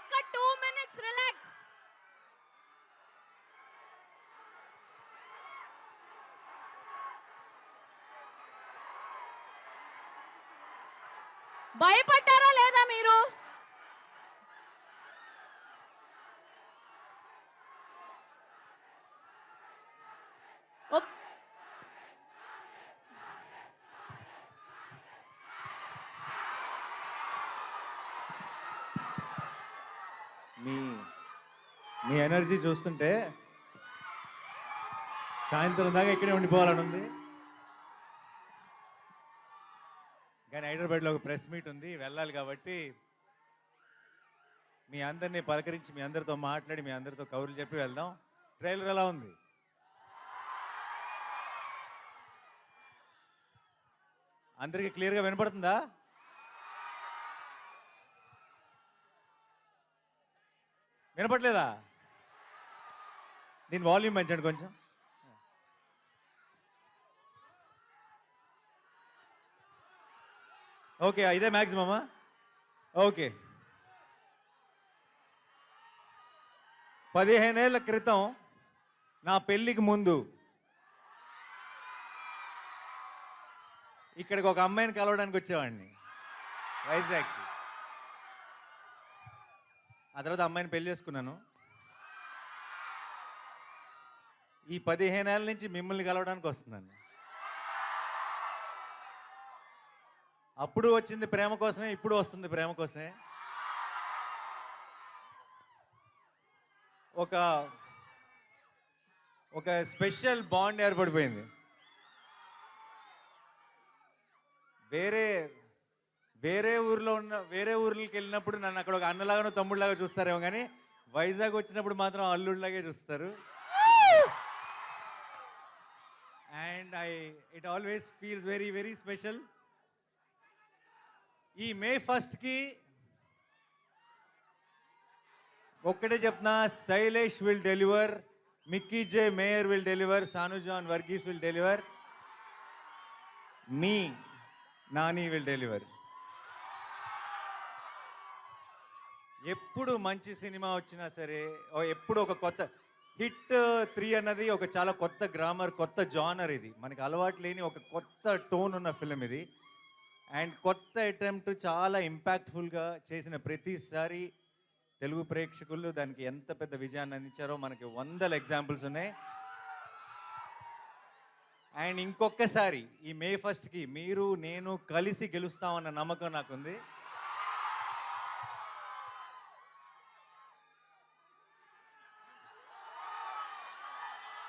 ఒక్క 2 minutes relax. భయపడ్డారా లేదా మీరు? మీ మీ ఎనర్జీ చూస్తుంటే సాయంత్రం దాకా ఇక్కడే ఉండిపోవాలని ఉంది. కానీ హైదరాబాద్లో ఒక ప్రెస్ మీట్ ఉంది, వెళ్ళాలి. కాబట్టి మీ అందరినీ పలకరించి మీ అందరితో మాట్లాడి మీ అందరితో కబుర్లు చెప్పి వెళ్దాం. ట్రైలర్ ఎలా ఉంది? అందరికీ క్లియర్గా వినపడుతుందా? వినపట్లేదా? దీని వాల్యూమ్ పెంచండి కొంచెం. ఓకే, ఇదే మ్యాక్సిమమా? ఓకే. 15 ఏళ్ల క్రితం నా పెళ్ళికి ముందు ఇక్కడికి ఒక అమ్మాయిని కలవడానికి వచ్చేవాడిని, వైజాగ్కి. ఆ తర్వాత అమ్మాయిని పెళ్లి చేసుకున్నాను. ఈ 15 ఏళ్ళ నుంచి మిమ్మల్ని కలవడానికి వస్తున్నాను. అప్పుడు వచ్చింది ప్రేమ కోసమే, ఇప్పుడు వస్తుంది ప్రేమ కోసమే. ఒక స్పెషల్ బాండ్ ఏర్పడిపోయింది. వేరే ఊర్లకి వెళ్ళినప్పుడు నన్ను అక్కడ ఒక అన్నలాగానో తమ్ముళ్ళలాగా చూస్తారేమో, కానీ వైజాగ్ వచ్చినప్పుడు మాత్రం అల్లుడిలాగే చూస్తారు. And it always feels very very special. ఈ May 1కి ఒక్కటే చెప్తున్నా, Sailesh will deliver, Mickey J Meyer will deliver, Sanu John Varghese will deliver, మీ నాని విల్ డెలివర్. ఎప్పుడు మంచి సినిమా వచ్చినా సరే, ఎప్పుడు ఒక కొత్త హిట్ 3 అన్నది ఒక చాలా కొత్త గ్రామర్, కొత్త జానర్. ఇది మనకి అలవాటు లేని ఒక కొత్త టోన్ ఉన్న ఫిలిం ఇది. అండ్ కొత్త అటెంప్ట్, చాలా ఇంపాక్ట్ఫుల్గా చేసిన ప్రతిసారి తెలుగు ప్రేక్షకులు దానికి ఎంత పెద్ద విజయాన్ని అందించారో మనకి 100 ఎగ్జాంపుల్స్ ఉన్నాయి. అండ్ ఇంకొకసారి ఈ May 1కి మీరు నేను కలిసి గెలుస్తామన్న నమ్మకం నాకుంది.